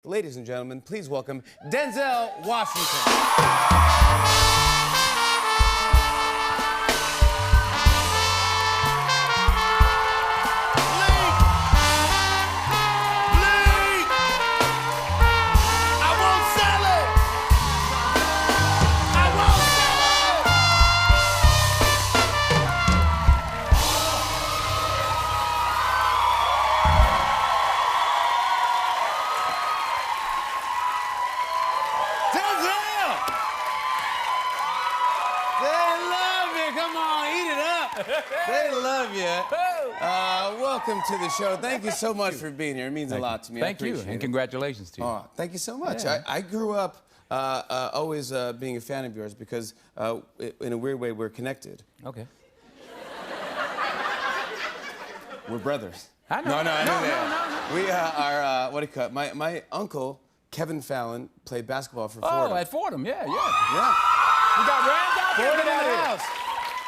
ladies and gentlemen, please welcome Denzel Washington. They love you. Welcome to the show. Thank you so much for being here. It means a lot to me. Thank you, and congratulations to you. Oh, thank you so much. Yeah. I grew up always being a fan of yours because, in a weird way, we're connected. Okay. We're brothers. I know. No. We are, what do you call it? My uncle, Kevin Fallon, played basketball for Fordham. Oh, at Fordham, yeah. Yeah. We got Rams out there. Fordham in the house.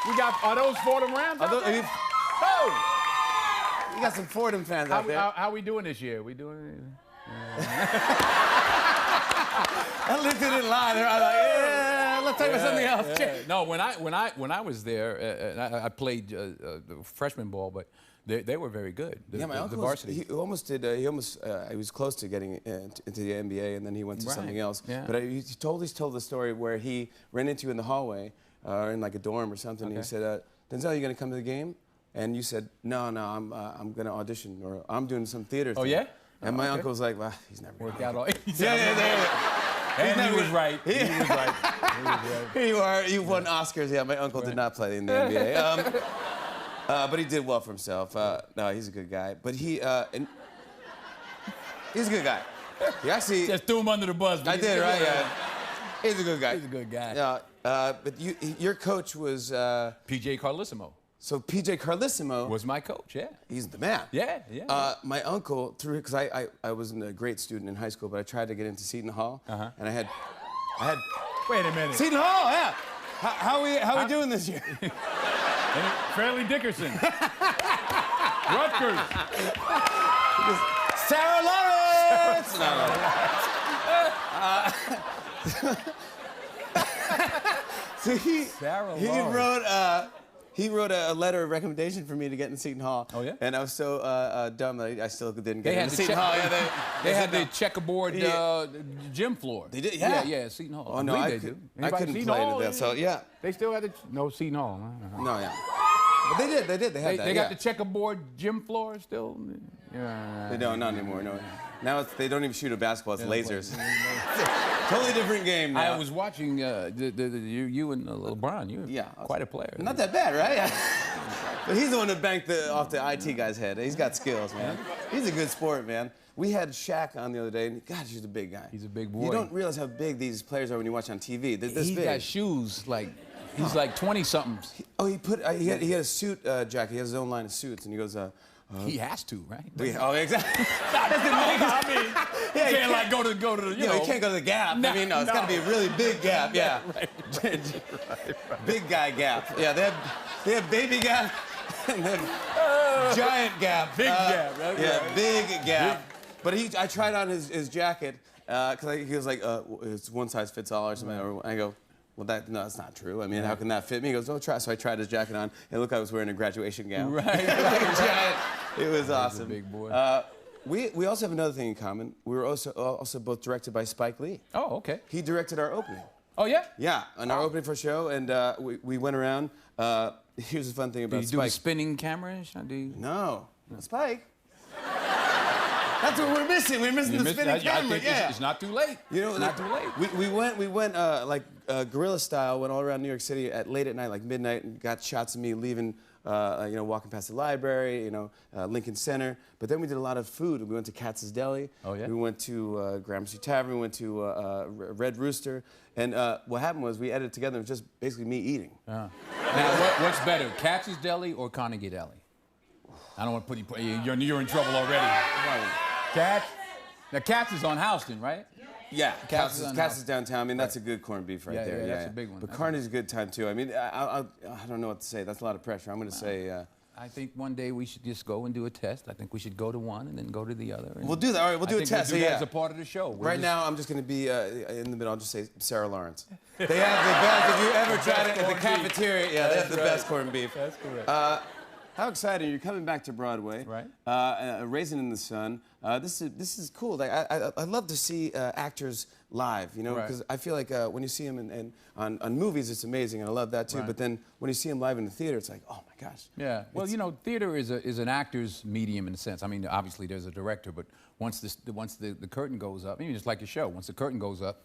We got, are those Fordham Rams out there? You got some Fordham fans out there. How we doing this year? We doing I looked at it live. They're all like, yeah, let's talk about something else. Yeah. No, when I was there, I played freshman ball, but they were very good. My uncle, the varsity. He was close to getting into the NBA, and then he went to something else. Yeah. But he told the story where he ran into you in the hallway, in like a dorm or something. Okay. And he said, "Denzel, you gonna come to the game?" And you said, "No, I'm gonna audition, or I'm doing some theater thing." Oh yeah. And my uncle was like, "Well, he's never worked out all." And he was right. He was right. You won Oscars. Yeah, my uncle did not play in the NBA. But he did well for himself. No, he's a good guy. But he's a good guy. He actually just threw him under the bus. I did, right? Yeah. He's a good guy. He's a good guy. Yeah. But your coach was P.J. Carlissimo. So P.J. Carlissimo was my coach. Yeah. He's the man. Yeah. My uncle, because I wasn't a great student in high school, but I tried to get into Seton Hall, and I had. Wait a minute. Seton Hall, yeah. How we doing this year? Fairleigh Dickinson. Rutgers. Sarah Lawrence. So he wrote a letter of recommendation for me to get in Seton Hall. Oh, yeah? And I was so dumb that I still didn't get in Seton Hall. They had the checkerboard gym floor. They did, yeah. Yeah, Seton Hall. Oh, no, I couldn't play into that, so yeah. They still had no Seton Hall. No, yeah. But they did. They had that. They got the checkerboard gym floor still? Yeah. They don't, not anymore, no. Now they don't even shoot a basketball, it's lasers. Totally different game now. I was watching you and LeBron. You're quite a player. Not that bad, right? But he's the one that banked off the IT guy's head. He's got skills, man. He's a good sport, man. We had Shaq on the other day, and God, he's a big guy. He's a big boy. You don't realize how big these players are when you watch on TV. They're this big. He's got shoes like, he's like 20-somethings. He had a suit jacket. He has his own line of suits, and he goes, he has to, right? Exactly. I mean, he can't like go to the, you know. He can't go to the Gap. No, I mean, no, it's got to be a really big Gap, yeah. Right. Big guy Gap. Yeah, they have baby Gap and then giant Gap. Big Gap, right? Yeah, big Gap. But I tried on his jacket, because he was like, it's one size fits all or something. Or I go, well, that's not true. I mean, how can that fit me? He goes, oh, try. So I tried his jacket on, and look, I was wearing a graduation gown. Right. It was awesome. He's a big boy. We also have another thing in common. We were also both directed by Spike Lee. Oh, okay. He directed our opening. Oh, yeah? Yeah, on our opening for a show, and we went around. Here's the fun thing about Spike. Did you do the spinning camera? No. Spike. That's what we're missing. We're missing the spinning camera. I think it's not too late. You know, it's not too late. We went like guerrilla style. Went all around New York City at late at night, like midnight, and got shots of me leaving. Walking past the library, Lincoln Center. But then we did a lot of food. We went to Katz's Deli. Oh, yeah? We went to Gramercy Tavern. We went to Red Rooster. And what happened was we edited together. It was just basically me eating. Now, what's better, Katz's Deli or Carnegie Deli? I don't want to put you. You're in trouble already. Katz. Now, Katz is on Houston, right? Yeah, Katz is downtown. I mean, that's a good corned beef right there. Yeah, that's a big one. But Carney's a good time, too. I mean, I don't know what to say. That's a lot of pressure. I'm going to say... I think one day we should just go and do a test. I think we should go to one and then go to the other. We'll do that. All right, we'll do a test. We'll do that as a part of the show. Right now, I'm just going to be in the middle. I'll just say Sarah Lawrence. They have the best. If you ever tried it at the cafeteria, yeah, they have the best corned beef. That's correct. How exciting! You're coming back to Broadway, right? Raisin in the Sun. This is cool. Like I love to see actors live, you know, because I feel like when you see them on movies, it's amazing, and I love that too. Right. But then when you see them live in the theater, it's like, oh my gosh. Yeah. Well, you know, theater is an actor's medium in a sense. I mean, obviously there's a director, but once the curtain goes up, I mean, just like your show, once the curtain goes up,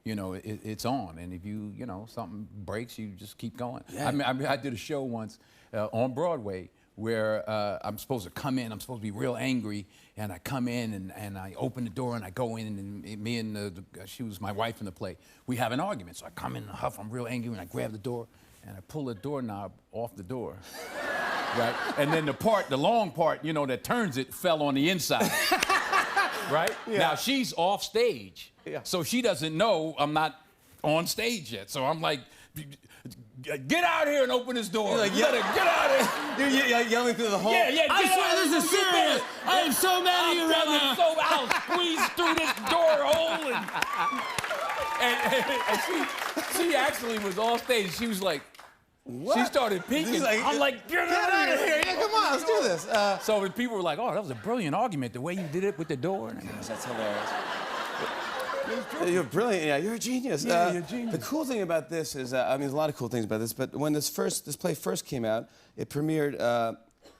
you know, it's on. And if you know, something breaks, you just keep going. Yeah. I mean, I did a show once on Broadway where I'm supposed to come in, I'm supposed to be real angry, and I come in and I open the door and I go in, and me and she was my wife in the play, we have an argument. So I come in in a huff, I'm real angry, and I grab the door and I pull the doorknob off the door. Right? And then the long part, you know, that turns it fell on the inside. Right? Yeah. Now she's off stage. Yeah. So she doesn't know I'm not on stage yet. So I'm like, get out here and open this door. You're like, get out here. You're yelling through the hole. Yeah, I swear this is serious. I am so mad at you right now. So I'll squeeze through this door hole. And she actually was off stage. She was like, what? She started peeking. I'm like, get out of here. Yeah, come on, let's do this. So the people were like, oh, that was a brilliant argument, the way you did it with the door. That's hilarious. You're brilliant. Yeah, you're a genius. Yeah, you're a genius. The cool thing about this is, I mean, there's a lot of cool things about this, but when this play first came out, it premiered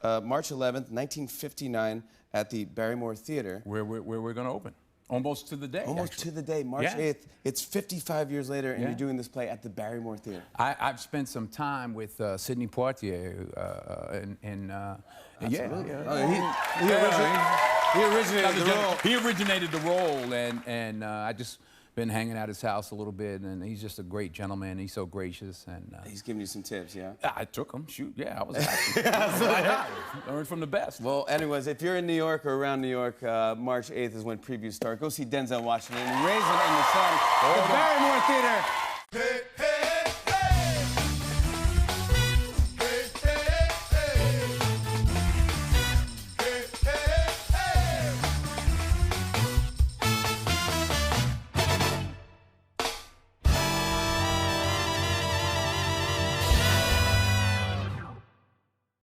March 11th, 1959 at the Barrymore Theater. Where we're going to open. Almost to the day. Almost to the day, March 8th. It's 55 years later, and you're doing this play at the Barrymore Theater. I've spent some time with Sidney Poitier, He originated the role. He originated the role, and I just been hanging out at his house a little bit, and he's just a great gentleman. He's so gracious, and he's giving you some tips, yeah. I took him. Shoot, yeah, I was happy. Learned from the best. Well, anyways, if you're in New York or around New York, March 8th is when previews start. Go see Denzel Washington, Raisin in the Sun, the Barrymore Theater.